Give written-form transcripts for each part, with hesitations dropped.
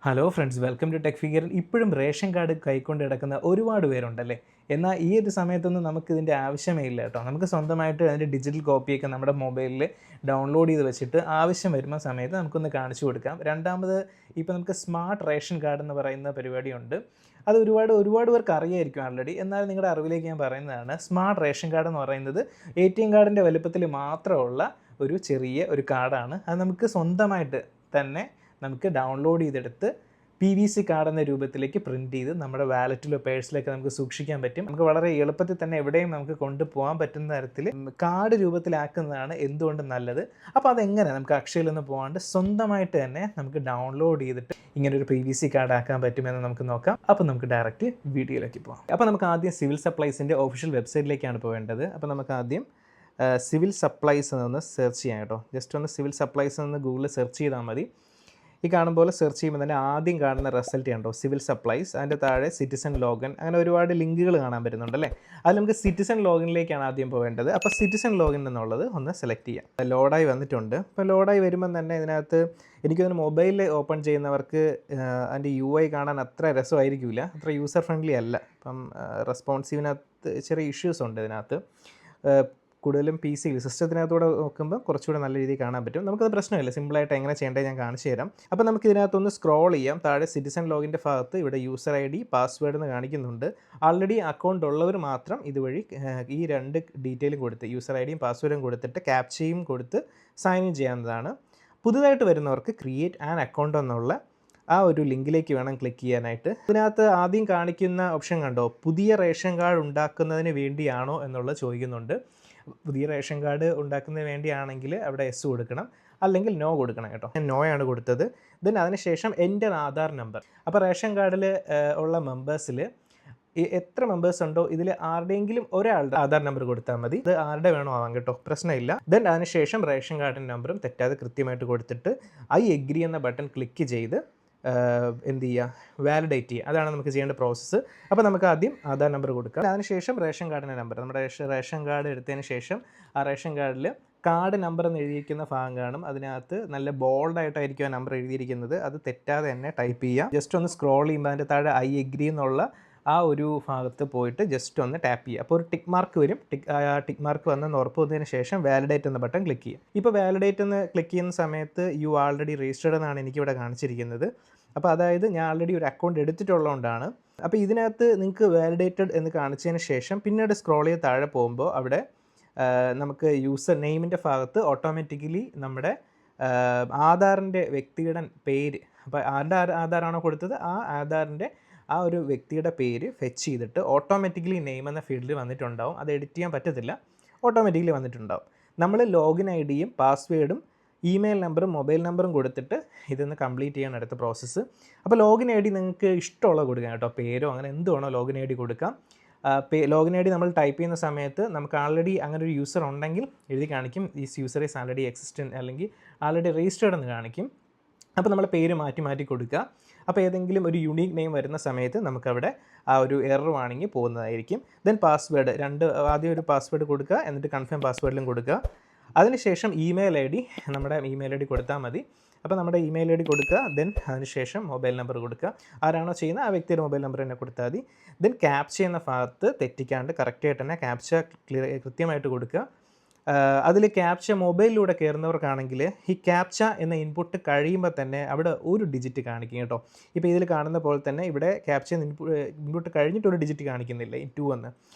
Hello friends, welcome to tech figure. ഇപ്പോഴും ration card കൈക്കൊണ്ട് കിടക്കുന്ന ഒരുപാട് പേരുണ്ടല്ലേ. എന്നാൽ ഈ ഒരു സമയത്തൊന്നും നമുക്കിതിൻ്റെ ആവശ്യമേ ഇല്ല കേട്ടോ. നമുക്ക് സ്വന്തമായിട്ട് അതിൻ്റെ ഡിജിറ്റൽ കോപ്പിയൊക്കെ നമ്മുടെ മൊബൈലിൽ ഡൗൺലോഡ് ചെയ്ത് വെച്ചിട്ട് ആവശ്യം വരുന്ന സമയത്ത് നമുക്കൊന്ന് കാണിച്ചു കൊടുക്കാം. രണ്ടാമത്, ഇപ്പോൾ നമുക്ക് സ്മാർട്ട് റേഷൻ കാർഡ് എന്ന് പറയുന്ന പരിപാടിയുണ്ട്. അത് ഒരുപാട് പേർക്ക് അറിയായിരിക്കും ആൾറെഡി. എന്നാൽ നിങ്ങളുടെ അറിവിലേക്ക് ഞാൻ പറയുന്നതാണ്, സ്മാർട്ട് റേഷൻ കാർഡ് എന്ന് പറയുന്നത് ATM കാർഡിൻ്റെ വലുപ്പത്തിൽ മാത്രമുള്ള ഒരു ചെറിയ ഒരു കാർഡാണ്. അത് നമുക്ക് സ്വന്തമായിട്ട് തന്നെ നമുക്ക് ഡൗൺലോഡ് ചെയ്തെടുത്ത് PVC കാർഡ് എന്ന രൂപത്തിലേക്ക് പ്രിൻറ്റ് ചെയ്ത് നമ്മുടെ വാലറ്റിലോ പേഴ്സിലൊക്കെ നമുക്ക് സൂക്ഷിക്കാൻ പറ്റും. നമുക്ക് വളരെ എളുപ്പത്തിൽ തന്നെ എവിടെയും നമുക്ക് കൊണ്ടുപോകാൻ പറ്റുന്ന തരത്തിൽ കാർഡ് രൂപത്തിലാക്കുന്നതാണ് എന്തുകൊണ്ട് നല്ലത്. അപ്പോൾ അതെങ്ങനെ നമുക്ക് അക്ഷയയിൽ നിന്ന് പോകാണ്ട് സ്വന്തമായിട്ട് തന്നെ നമുക്ക് ഡൗൺലോഡ് ചെയ്തിട്ട് ഇങ്ങനെ ഒരു PVC കാർഡ് ആക്കാൻ പറ്റുമെന്ന് നമുക്ക് നോക്കാം. അപ്പോൾ നമുക്ക് ഡയറക്റ്റ് വീഡിയോയിലേക്ക് പോകാം. അപ്പോൾ നമുക്ക് ആദ്യം സിവിൽ സപ്ലൈസിൻ്റെ ഒഫീഷ്യൽ വെബ്സൈറ്റിലേക്കാണ് പോകേണ്ടത്. അപ്പോൾ നമുക്ക് ആദ്യം സിവിൽ സപ്ലൈസ് എന്നൊന്ന് സെർച്ച് ചെയ്യാം കേട്ടോ. ജസ്റ്റ് ഒന്ന് സിവിൽ സപ്ലൈസ് എന്ന് ഗൂഗിളിൽ സെർച്ച് ചെയ്താൽ മതി. ഈ കാണുമ്പോൾ സെർച്ച് ചെയ്യുമ്പോൾ തന്നെ ആദ്യം കാണുന്ന റിസൾട്ട് കണ്ടോ, സിവിൽ സപ്ലൈസ്. അതിൻ്റെ താഴെ സിറ്റിസൺ ലോഗിൻ, അങ്ങനെ ഒരുപാട് ലിങ്കുകൾ കാണാൻ പറ്റുന്നുണ്ടല്ലേ. അതിൽ നമുക്ക് സിറ്റിസൺ ലോഗിനിലേക്കാണ് ആദ്യം പോകേണ്ടത്. അപ്പോൾ സിറ്റിസൺ ലോഗിൻ എന്നുള്ളത് ഒന്ന് സെലക്ട് ചെയ്യാം. ലോഡായി വന്നിട്ടുണ്ട്. അപ്പോൾ ലോഡായി വരുമ്പം തന്നെ ഇതിനകത്ത് എനിക്കൊന്ന് മൊബൈലിൽ ഓപ്പൺ ചെയ്യുന്നവർക്ക് അതിൻ്റെ UI കാണാൻ അത്ര രസമായിരിക്കില്ല, അത്ര യൂസർ ഫ്രണ്ട്ലി അല്ല. അപ്പം റെസ്പോൺസീവിനകത്ത് ചെറിയ ഇഷ്യൂസ് ഉണ്ട് ഇതിനകത്ത്. കൂടുതലും PC സിസ്റ്റത്തിനകത്തൂടെ നോക്കുമ്പോൾ കുറച്ചുകൂടെ നല്ല രീതിയിൽ കാണാൻ പറ്റും. നമുക്കത് പ്രശ്നമില്ല, സിമ്പിളായിട്ട് എങ്ങനെ ചെയ്യേണ്ടത് ഞാൻ കാണിച്ചു തരാം. അപ്പോൾ നമുക്ക് ഇതിനകത്തൊന്ന് സ്ക്രോൾ ചെയ്യാം. താഴെ സിറ്റിസൺ ലോഗിൻ്റെ ഭാഗത്ത് ഇവിടെ യൂസർ ID പാസ്വേഡ് എന്ന് കാണിക്കുന്നുണ്ട്. ആൾറെഡി അക്കൗണ്ട് ഉള്ളവർ മാത്രം ഇതുവഴി ഈ രണ്ട് ഡീറ്റെയിലും കൊടുത്ത് യൂസർ IDയും പാസ്വേഡും കൊടുത്തിട്ട് ക്യാപ്ചയും കൊടുത്ത് സൈൻ ഇൻ ചെയ്യാവുന്നതാണ്. പുതുതായിട്ട് വരുന്നവർക്ക് ക്രിയേറ്റ് ആൻ അക്കൗണ്ട് എന്നുള്ള ആ ഒരു ലിങ്കിലേക്ക് വേണം ക്ലിക്ക് ചെയ്യാനായിട്ട്. ഇതിനകത്ത് ആദ്യം കാണിക്കുന്ന ഓപ്ഷൻ കണ്ടോ, പുതിയ റേഷൻ കാർഡ് ഉണ്ടാക്കുന്നതിന് വേണ്ടിയാണോ എന്നുള്ളത് ചോദിക്കുന്നുണ്ട്. പുതിയ റേഷൻ കാർഡ് ഉണ്ടാക്കുന്നതിന് വേണ്ടിയാണെങ്കിൽ അവിടെ S കൊടുക്കണം, അല്ലെങ്കിൽ നോ കൊടുക്കണം കേട്ടോ. ഞാൻ നോ ആണ് കൊടുത്തത്. ദെൻ അതിനുശേഷം എൻ്റെ ആധാർ നമ്പർ. അപ്പോൾ റേഷൻ കാർഡിൽ ഉള്ള മെമ്പേഴ്സിൽ എത്ര മെമ്പേഴ്സ് ഉണ്ടോ ഇതിൽ ആരുടെയെങ്കിലും ഒരാളുടെ ആധാർ നമ്പർ കൊടുത്താൽ മതി. ഇത് ആരുടെ വേണോ ആവാം കേട്ടോ, പ്രശ്നമില്ല. ദെൻ അതിനുശേഷം റേഷൻ കാർഡിൻ്റെ നമ്പറും തെറ്റാതെ കൃത്യമായിട്ട് കൊടുത്തിട്ട് I agree എന്ന ബട്ടൺ ക്ലിക്ക് ചെയ്ത് എന്ത് ചെയ്യുക, വാലിഡേറ്റ് ചെയ്യുക. അതാണ് നമുക്ക് ചെയ്യേണ്ട പ്രോസസ്സ്. അപ്പോൾ നമുക്ക് ആദ്യം ആധാർ നമ്പർ കൊടുക്കാം. അതിനുശേഷം റേഷൻ കാർഡിൻ്റെ നമ്പർ. നമ്മുടെ റേഷൻ കാർഡ് എടുത്തതിന് ശേഷം ആ റേഷൻ കാർഡിൽ കാർഡ് നമ്പർ എന്ന് എഴുതിയിരിക്കുന്ന ഭാഗം കാണും. അതിനകത്ത് നല്ല ബോൾഡായിട്ടായിരിക്കും ആ നമ്പർ എഴുതിയിരിക്കുന്നത്. അത് തെറ്റാതെ തന്നെ ടൈപ്പ് ചെയ്യുക. ജസ്റ്റ് ഒന്ന് സ്ക്രോൾ ചെയ്യുമ്പോൾ അതിൻ്റെ താഴെ I agree എന്നുള്ള ആ ഒരു ഭാഗത്ത് പോയിട്ട് ജസ്റ്റ് ഒന്ന് ടാപ്പ് ചെയ്യുക. അപ്പോൾ ഒരു ടിക്ക് മാർക്ക് വരും. ടിക്ക് മാർക്ക് വന്നെന്ന് ഉറപ്പ് വന്നതിന് ശേഷം വാലിഡേറ്റ് എന്ന ബട്ടൺ ക്ലിക്ക് ചെയ്യുക. ഇപ്പോൾ വാലിഡേറ്റ് എന്ന് ക്ലിക്ക് ചെയ്യുന്ന സമയത്ത് യു ആൾറെഡി രജിസ്റ്റേർഡ് എന്നാണ് എനിക്കിവിടെ കാണിച്ചിരിക്കുന്നത്. അപ്പോൾ അതായത് ഞാൻ ആൾറെഡി ഒരു അക്കൗണ്ട് എടുത്തിട്ടുള്ളതുകൊണ്ടാണ്. അപ്പോൾ ഇതിനകത്ത് നിങ്ങൾക്ക് വാലിഡേറ്റഡ് എന്ന് കാണിച്ചതിന് ശേഷം പിന്നീട് സ്ക്രോൾ ചെയ്ത് താഴെ പോകുമ്പോൾ അവിടെ നമുക്ക് യൂസർ നെയിമിൻ്റെ ഭാഗത്ത് ഓട്ടോമാറ്റിക്കലി നമ്മുടെ ആധാറിൻ്റെ വ്യക്തിയുടെ പേര്, അപ്പോൾ ആരുടെ ആധാറാണോ കൊടുത്തത് ആ ആധാറിൻ്റെ ആ ഒരു വ്യക്തിയുടെ പേര് ഫെച്ച് ചെയ്തിട്ട് ഓട്ടോമാറ്റിക്കലി നെയിം എന്ന ഫീൽഡിൽ വന്നിട്ടുണ്ടാവും. അത് എഡിറ്റ് ചെയ്യാൻ പറ്റത്തില്ല, ഓട്ടോമാറ്റിക്കലി വന്നിട്ടുണ്ടാവും. നമ്മൾ ലോഗിൻ IDയും പാസ്വേഡും ഇമെയിൽ നമ്പറും മൊബൈൽ നമ്പറും കൊടുത്തിട്ട് ഇതൊന്ന് കംപ്ലീറ്റ് ചെയ്യണം അടുത്ത പ്രോസസ്സ്. അപ്പോൾ ലോഗിൻ ID നിങ്ങൾക്ക് ഇഷ്ടമുള്ള കൊടുക്കാം കേട്ടോ, പേരോ അങ്ങനെ എന്ത് വേണോ ലോഗിൻ ID കൊടുക്കാം. ലോഗിൻ ID നമ്മൾ ടൈപ്പ് ചെയ്യുന്ന സമയത്ത് നമുക്ക് ആൾറെഡി അങ്ങനെ ഒരു യൂസർ ഉണ്ടെങ്കിൽ എഴുതി കാണിക്കും, is user is already existent, അല്ലെങ്കിൽ ആൾറെഡി രജിസ്റ്റേർഡ് എന്ന് കാണിക്കും. അപ്പോൾ നമ്മൾ പേര് മാറ്റി കൊടുക്കുക. അപ്പോൾ ഏതെങ്കിലും ഒരു യുണീക്ക് നെയിം വരുന്ന സമയത്ത് നമുക്കവിടെ ആ ഒരു എറർ വാണിങ്ങി പോകുന്നതായിരിക്കും. ദെൻ പാസ്വേഡ് ആദ്യം ഒരു പാസ്വേഡ് കൊടുക്കുക, എന്നിട്ട് കൺഫേം പാസ്വേഡിലും കൊടുക്കുക. അതിനുശേഷം ഇമെയിൽ ID, നമ്മുടെ ഇമെയിൽ ID കൊടുത്താൽ മതി. അപ്പോൾ നമ്മുടെ ഇമെയിൽ ID കൊടുക്കുക. ദെൻ അതിനുശേഷം മൊബൈൽ നമ്പർ കൊടുക്കുക. ആരാണോ ചെയ്യുന്നത് ആ വ്യക്തിയുടെ മൊബൈൽ നമ്പർ തന്നെ കൊടുത്താൽ മതി. ദെൻ ക്യാപ്ച എന്ന ഭാഗത്ത് തെറ്റിക്കാണ്ട് കറക്റ്റായിട്ട് തന്നെ ക്യാപ്ച കൃത്യമായിട്ട് കൊടുക്കുക. അതിൽ ക്യാപ്ച മൊബൈലിലൂടെ കയറുന്നവർക്കാണെങ്കിൽ ഈ ക്യാപ്ച എന്ന ഇൻപുട്ട് കഴിയുമ്പോൾ തന്നെ അവിടെ ഒരു ഡിജിറ്റ് കാണിക്കും കേട്ടോ. ഇപ്പോൾ ഇതിൽ കാണുന്ന പോലെ തന്നെ ഇവിടെ ക്യാപ്ച ഇൻപുട്ട് കഴിഞ്ഞിട്ട് ഒരു ഡിജിറ്റ് കാണിക്കുന്നില്ല, 2 എന്ന്.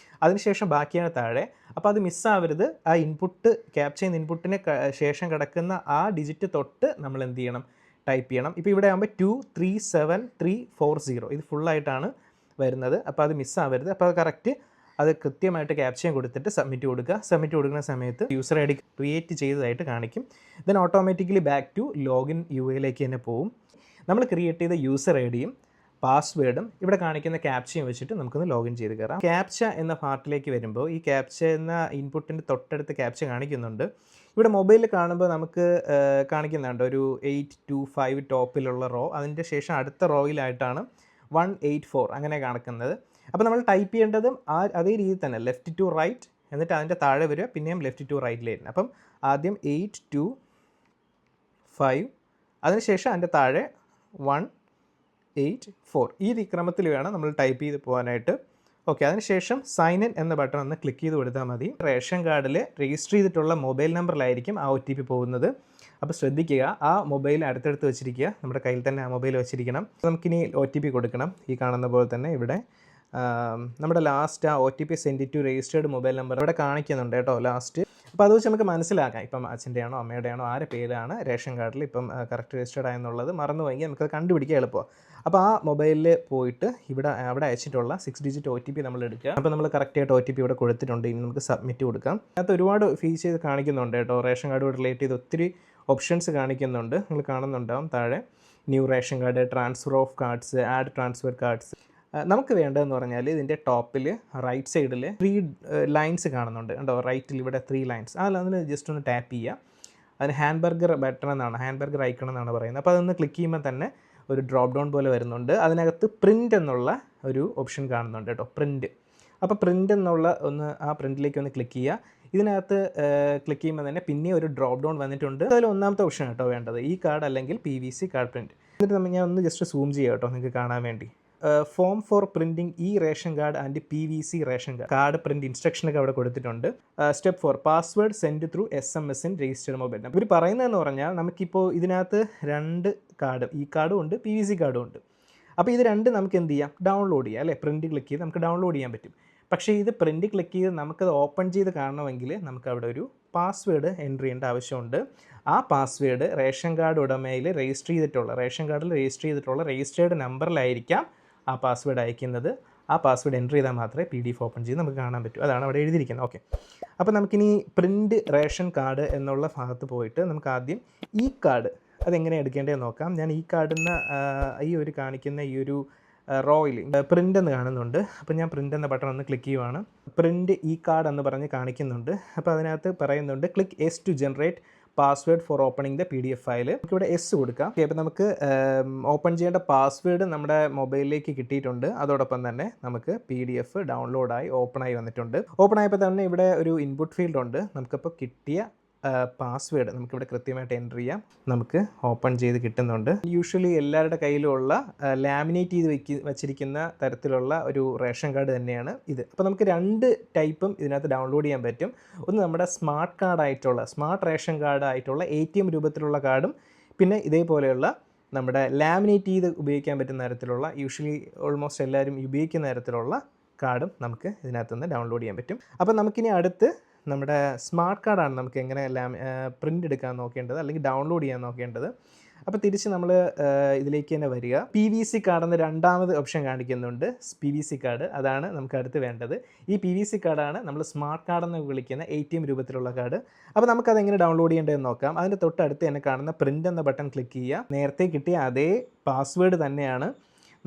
അതിനുശേഷം ബാക്കിയാണ് താഴെ. അപ്പോൾ അത് മിസ്സാവരുത്. ആ ഇൻപുട്ട് ക്യാപ്ച ചെയ്യുന്ന ഇൻപുട്ടിന് ശേഷം കിടക്കുന്ന ആ ഡിജിറ്റ് തൊട്ട് നമ്മൾ എന്ത് ചെയ്യണം, ടൈപ്പ് ചെയ്യണം. ഇപ്പോൾ ഇവിടെ ആകുമ്പോൾ 237340 ഇത് ഫുള്ളായിട്ടാണ് വരുന്നത്. അപ്പോൾ അത് മിസ്സാവരുത്. അപ്പോൾ അത് കറക്റ്റ് അത് കൃത്യമായിട്ട് ക്യാപ്ചയും കൊടുത്തിട്ട് സബ്മിറ്റ് കൊടുക്കുക. സബ്മിറ്റ് കൊടുക്കുന്ന സമയത്ത് യൂസർ ID ക്രിയേറ്റ് ചെയ്തതായിട്ട് കാണിക്കും. Then automatically back to login UIയിലേക്ക് തന്നെ പോകും. നമ്മൾ ക്രിയേറ്റ് ചെയ്ത യൂസർ IDയും പാസ്വേഡും ഇവിടെ കാണിക്കുന്ന ക്യാപ്ചയും വെച്ചിട്ട് നമുക്കൊന്ന് ലോഗിൻ ചെയ്ത് കയറാം. ക്യാപ്ച എന്ന പാർട്ടിലേക്ക് വരുമ്പോൾ ഈ ക്യാപ്ച എന്ന ഇൻപുട്ടിൻ്റെ തൊട്ടടുത്ത് ക്യാപ്ച കാണിക്കുന്നുണ്ട്. ഇവിടെ മൊബൈലിൽ കാണുമ്പോൾ നമുക്ക് കാണിക്കുന്നുണ്ട് ഒരു 825 ടോപ്പിലുള്ള റോ, അതിൻ്റെ ശേഷം അടുത്ത റോയിലായിട്ടാണ് 184 അങ്ങനെ കാണിക്കുന്നത്. അപ്പോൾ നമ്മൾ ടൈപ്പ് ചെയ്യേണ്ടതും അതേ രീതിയിൽ തന്നെ ലെഫ്റ്റ് ടു റൈറ്റ്, എന്നിട്ട് അതിൻ്റെ താഴെ വരിക, പിന്നെയും ലെഫ്റ്റ് ടു റൈറ്റിലായിരുന്നു. അപ്പം ആദ്യം 825, അതിനുശേഷം അതിൻ്റെ താഴെ 1 484 ഈ ക്രമത്തിൽ വേണം നമ്മൾ ടൈപ്പ് ചെയ്ത് പോകാനായിട്ട്. ഓക്കെ, അതിനുശേഷം സൈൻ ഇൻ എന്ന ബട്ടൺ ഒന്ന് ക്ലിക്ക് ചെയ്ത് കൊടുത്താൽ മതി. റേഷൻ കാർഡിൽ രജിസ്റ്റർ ചെയ്തിട്ടുള്ള മൊബൈൽ നമ്പറിലായിരിക്കും ആ OTP പോകുന്നത്. അപ്പോൾ ശ്രദ്ധിക്കുക, ആ മൊബൈൽ അടുത്തടുത്ത് വെച്ചിരിക്കുക, നമ്മുടെ കയ്യിൽ തന്നെ ആ മൊബൈൽ വെച്ചിരിക്കണം. നമുക്കിനി OTP കൊടുക്കണം. ഈ കാണുന്ന പോലെ തന്നെ ഇവിടെ നമ്മുടെ ലാസ്റ്റ് ആ OTP send to registered mobile number ഇവിടെ കാണിക്കുന്നുണ്ട് കേട്ടോ ലാസ്റ്റ്. അപ്പോൾ അത് വെച്ച് നമുക്ക് മനസ്സിലാക്കാം ഇപ്പം അച്ഛൻ്റെയാണോ അമ്മയുടെയാണോ ആരുടെ പേരാണ് റേഷൻ കാർഡിൽ ഇപ്പം കറക്റ്റ് രജിസ്റ്റേർഡ് ആയെന്നുള്ളത് മറന്നു പോയെങ്കിൽ നമുക്കത് കണ്ടുപിടിക്കാൻ എളുപ്പമാണ്. അപ്പോൾ ആ മൊബൈലിൽ പോയിട്ട് അവിടെ അയച്ചിട്ടുള്ള 6 ഡിജിറ്റ് OTP നമ്മൾ എടുക്കുക. അപ്പോൾ നമ്മൾ കറക്റ്റായിട്ട് OTP ഇവിടെ കൊടുത്തിട്ടുണ്ട്. ഇനി നമുക്ക് സബ്മിറ്റ് കൊടുക്കാം. അതിനകത്ത് ഒരുപാട് ഫീച്ചേഴ്സ് കാണിക്കുന്നുണ്ട് കേട്ടോ. റേഷൻ കാർഡുമായിട്ട് റിലേറ്റ് ചെയ്ത് ഒത്തിരി ഓപ്ഷൻസ് കാണിക്കുന്നുണ്ട്. നിങ്ങൾ കാണുന്നുണ്ടാവും താഴെ new ration card, transfer of cards, add transfer cards. നമുക്ക് വേണ്ടതെന്ന് പറഞ്ഞാൽ ഇതിൻ്റെ ടോപ്പിൽ റൈറ്റ് സൈഡിൽ 3 ലൈൻസ് കാണുന്നുണ്ട് കണ്ടോ. റൈറ്റിൽ ഇവിടെ 3 ലൈൻസ്. അതിൽ ജസ്റ്റ് ഒന്ന് ടാപ്പ് ചെയ്യുക. അതിന് ഹാൻബർഗർ ബട്ടൺ എന്നാണ്, ഹാൻബർഗർ ഐക്കൺ എന്നാണ് പറയുന്നത്. അപ്പോൾ അതൊന്ന് ക്ലിക്ക് ചെയ്യുമ്പോൾ തന്നെ ഒരു ഡ്രോപ്പ് ഡൗൺ പോലെ വരുന്നുണ്ട്. അതിനകത്ത് പ്രിൻ്റ് എന്നുള്ള ഒരു ഓപ്ഷൻ കാണുന്നുണ്ട് കേട്ടോ, പ്രിൻ്റ്. അപ്പോൾ പ്രിൻ്റ് എന്നുള്ള ആ പ്രിൻ്റിലേക്ക് ഒന്ന് ക്ലിക്ക് ചെയ്യുക. ഇതിനകത്ത് ക്ലിക്ക് ചെയ്യുമ്പോൾ തന്നെ പിന്നെ ഒരു ഡ്രോപ്പ് ഡൗൺ വന്നിട്ടുണ്ട്. അതിൽ ഒന്നാമത്തെ ഓപ്ഷൻ കേട്ടോ വേണ്ടത്, ഈ കാർഡ് അല്ലെങ്കിൽ PVC കാർഡ് പ്രിൻറ്റ്. എന്നിട്ട് ഞാൻ ഒന്ന് ജസ്റ്റ് സൂം ചെയ്യാം കേട്ടോ നിങ്ങൾക്ക് കാണാൻ വേണ്ടി. ഫോം ഫോർ പ്രിൻറ്റിംഗ് ഈ ration card and PVC ration card print ഇൻസ്ട്രക്ഷനൊക്കെ അവിടെ കൊടുത്തിട്ടുണ്ട്. Step 4 password send through SMS in registered mobile number. ഇവർ പറയുന്നതെന്ന് പറഞ്ഞാൽ നമുക്കിപ്പോൾ ഇതിനകത്ത് 2 കാർഡ്, ഈ കാർഡും ഉണ്ട് PVC കാർഡും ഉണ്ട്. അപ്പോൾ ഇത് രണ്ടും നമുക്ക് എന്ത് ചെയ്യാം, ഡൗൺലോഡ് ചെയ്യാം അല്ലേ. പ്രിൻറ്റ് ക്ലിക്ക് ചെയ്ത് നമുക്ക് ഡൗൺലോഡ് ചെയ്യാൻ പറ്റും. പക്ഷേ ഇത് പ്രിൻറ്റ് ക്ലിക്ക് ചെയ്ത് നമുക്കത് ഓപ്പൺ ചെയ്ത് കാണണമെങ്കിൽ നമുക്ക് അവിടെ ഒരു പാസ്വേഡ് എൻ്റർ ചെയ്യേണ്ട ആവശ്യമുണ്ട്. ആ പാസ്വേഡ് റേഷൻ കാർഡ് ഉടമയിൽ രജിസ്റ്റർ ചെയ്തിട്ടുള്ള, റേഷൻ കാർഡിൽ രജിസ്റ്റർ ചെയ്തിട്ടുള്ള രജിസ്റ്റേർഡ് നമ്പറിലായിരിക്കാം ആ പാസ്വേഡ് അയക്കുന്നത്. ആ പാസ്വേഡ് എൻ്റർ ചെയ്താൽ മാത്രമേ PDF ഓപ്പൺ ചെയ്ത് നമുക്ക് കാണാൻ പറ്റൂ. അതാണ് അവിടെ എഴുതിയിരിക്കുന്നത്. ഓക്കെ, അപ്പോൾ നമുക്കിനി പ്രിൻറ്റ് റേഷൻ കാർഡ് എന്നുള്ള ഭാഗത്ത് പോയിട്ട് നമുക്ക് ആദ്യം ഈ കാർഡ് അതെങ്ങനെ എടുക്കേണ്ടതെന്ന് നോക്കാം. ഞാൻ ഈ കാർഡിന് ഈ ഒരു കാണിക്കുന്ന ഈ ഒരു റോയിൽ പ്രിൻ്റ് എന്ന് കാണുന്നുണ്ട്. അപ്പോൾ ഞാൻ പ്രിൻ്റ് എന്ന ബട്ടൺ ഒന്ന് ക്ലിക്ക് ചെയ്യുവാണ്. പ്രിൻ്റ് ഈ കാർഡ് എന്ന് പറഞ്ഞ് കാണിക്കുന്നുണ്ട്. അപ്പോൾ അതിനകത്ത് പറയുന്നുണ്ട് click yes to generate password for opening the PDF file. നമുക്കിവിടെ എസ് കൊടുക്കാം. ഓക്കെ, അപ്പോൾ നമുക്ക് ഓപ്പൺ ചെയ്യേണ്ട പാസ്വേഡ് നമ്മുടെ മൊബൈലിലേക്ക് കിട്ടിയിട്ടുണ്ട്. അതോടൊപ്പം തന്നെ നമുക്ക് PDF ഡൗൺലോഡായി ഓപ്പണായി വന്നിട്ടുണ്ട്. ഓപ്പൺ ആയപ്പോൾ തന്നെ ഇവിടെ ഒരു ഇൻപുട്ട് ഫീൽഡ് ഉണ്ട്. നമുക്കിപ്പോൾ കിട്ടിയ പാസ്വേഡ് നമുക്കിവിടെ കൃത്യമായിട്ട് എൻ്റർ ചെയ്യാം. നമുക്ക് ഓപ്പൺ ചെയ്ത് കിട്ടുന്നുണ്ട്. യൂഷ്വലി എല്ലാവരുടെ കയ്യിലുള്ള ലാമിനേറ്റ് ചെയ്ത് വച്ചിരിക്കുന്ന തരത്തിലുള്ള ഒരു റേഷൻ കാർഡ് തന്നെയാണ് ഇത്. അപ്പോൾ നമുക്ക് 2 ടൈപ്പും ഇതിനകത്ത് ഡൗൺലോഡ് ചെയ്യാൻ പറ്റും. ഒന്ന് നമ്മുടെ സ്മാർട്ട് കാർഡായിട്ടുള്ള, സ്മാർട്ട് റേഷൻ കാർഡായിട്ടുള്ള ATM രൂപത്തിലുള്ള കാർഡും, പിന്നെ ഇതേപോലെയുള്ള നമ്മുടെ ലാമിനേറ്റ് ചെയ്ത് ഉപയോഗിക്കാൻ പറ്റുന്ന തരത്തിലുള്ള, യൂഷ്വലി ഓൾമോസ്റ്റ് എല്ലാവരും ഉപയോഗിക്കുന്ന തരത്തിലുള്ള കാർഡും നമുക്ക് ഇതിനകത്തുനിന്ന് ഡൗൺലോഡ് ചെയ്യാൻ പറ്റും. അപ്പോൾ നമുക്കിനി അടുത്ത് നമ്മുടെ സ്മാർട്ട് കാർഡാണ് നമുക്ക് എങ്ങനെ പ്രിൻ്റ് എടുക്കാൻ നോക്കേണ്ടത് അല്ലെങ്കിൽ ഡൗൺലോഡ് ചെയ്യാൻ നോക്കേണ്ടത്. അപ്പോൾ തിരിച്ച് നമ്മൾ ഇതിലേക്ക് തന്നെ വരിക. PVC കാർഡെന്ന് രണ്ടാമത് ഓപ്ഷൻ കാണിക്കുന്നുണ്ട്. PVC കാർഡ്, അതാണ് നമുക്ക് അടുത്ത് വേണ്ടത്. ഈ PVC കാർഡാണ് നമ്മൾ സ്മാർട്ട് കാർഡെന്ന് വിളിക്കുന്ന ATM രൂപത്തിലുള്ള കാർഡ്. അപ്പോൾ നമുക്കതെങ്ങനെ ഡൗൺലോഡ് ചെയ്യേണ്ടതെന്ന് നോക്കാം. അതിൻ്റെ തൊട്ടടുത്ത് തന്നെ കാണുന്ന പ്രിൻ്റ് എന്ന ബട്ടൺ ക്ലിക്ക് ചെയ്യുക. നേരത്തെ കിട്ടിയ അതേ പാസ്വേഡ് തന്നെയാണ്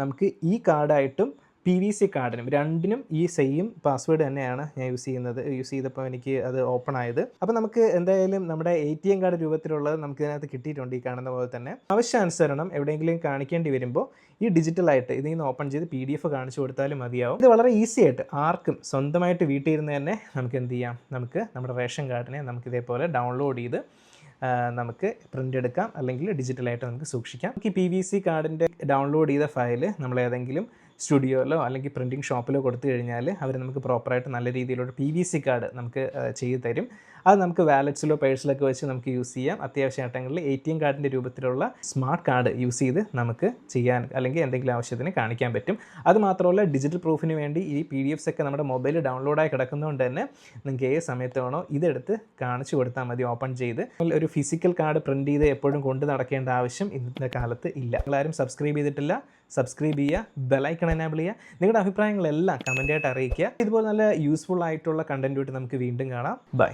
നമുക്ക് ഈ കാർഡായിട്ടും PVC കാർഡിനും രണ്ടിനും ഈ സെയിം പാസ്വേഡ് തന്നെയാണ് ഞാൻ യൂസ് ചെയ്തപ്പോൾ എനിക്ക് അത് ഓപ്പൺ ആയത്. അപ്പോൾ നമുക്ക് എന്തായാലും നമ്മുടെ ATM കാർഡ് രൂപത്തിലുള്ളത് നമുക്ക് ഇതിനകത്ത് കിട്ടിയിട്ടുണ്ട്. ഈ കാണുന്ന പോലെ തന്നെ ആവശ്യാനുസരണം എവിടെയെങ്കിലും കാണിക്കേണ്ടി വരുമ്പോൾ ഈ ഡിജിറ്റലായിട്ട് ഇതിൽ നിന്ന് ഓപ്പൺ ചെയ്ത് PDF കാണിച്ചു കൊടുത്താലും മതിയാവും. ഇത് വളരെ ഈസി ആയിട്ട് ആർക്കും സ്വന്തമായിട്ട് വീട്ടിൽ ഇരുന്ന് തന്നെ നമുക്ക് എന്ത് ചെയ്യാം, നമുക്ക് നമ്മുടെ റേഷൻ കാർഡിനെ നമുക്ക് ഇതേപോലെ ഡൗൺലോഡ് ചെയ്ത് നമുക്ക് പ്രിൻ്റ് എടുക്കാം, അല്ലെങ്കിൽ ഡിജിറ്റലായിട്ട് നമുക്ക് സൂക്ഷിക്കാം. നമുക്ക് ഈ PVC കാർഡിൻ്റെ ഡൗൺലോഡ് ചെയ്ത ഫയൽ നമ്മൾ ഏതെങ്കിലും സ്റ്റുഡിയോയിലോ അല്ലെങ്കിൽ പ്രിൻറ്റിംഗ് ഷോപ്പിലോ കൊടുത്തു കഴിഞ്ഞാൽ അവർ നമുക്ക് പ്രോപ്പറായിട്ട് നല്ല രീതിയിലുള്ള PVC കാർഡ് നമുക്ക് ചെയ്തു തരും. അത് നമുക്ക് വാലറ്റ്സിലോ പേഴ്സിലൊക്കെ വെച്ച് നമുക്ക് യൂസ് ചെയ്യാം. അത്യാവശ്യ ഘട്ടങ്ങളിൽ ATM കാർഡിൻ്റെ രൂപത്തിലുള്ള സ്മാർട്ട് കാർഡ് യൂസ് ചെയ്ത് നമുക്ക് ചെയ്യാൻ അല്ലെങ്കിൽ എന്തെങ്കിലും ആവശ്യത്തിന് കാണിക്കാൻ പറ്റും. അതുമാത്രമല്ല ഡിജിറ്റൽ പ്രൂഫിന് വേണ്ടി ഈ PDFs ഒക്കെ നമ്മുടെ മൊബൈലിൽ ഡൗൺലോഡായി കിടക്കുന്നതുകൊണ്ട് തന്നെ നിങ്ങൾക്ക് ഏത് സമയത്ത് വേണോ ഇതെടുത്ത് കാണിച്ചു കൊടുത്താൽ മതി ഓപ്പൺ ചെയ്ത്. ഒരു ഫിസിക്കൽ കാർഡ് പ്രിൻറ്റ് ചെയ്ത് എപ്പോഴും കൊണ്ട് നടക്കേണ്ട ആവശ്യം ഇന്നത്തെ കാലത്ത് ഇല്ല. നിങ്ങളാരും സബ്സ്ക്രൈബ് ചെയ്തിട്ടില്ല, സബ്സ്ക്രൈബ് ചെയ്യുക, ബെലൈക്കൺ എനേബിൾ ചെയ്യുക. നിങ്ങളുടെ അഭിപ്രായങ്ങളെല്ലാം കമൻറ്റായിട്ട് അറിയിക്കുക. ഇതുപോലെ നല്ല യൂസ്ഫുൾ ആയിട്ടുള്ള കണ്ടൻറ്റുമായിട്ട് നമുക്ക് വീണ്ടും കാണാം. ബൈ.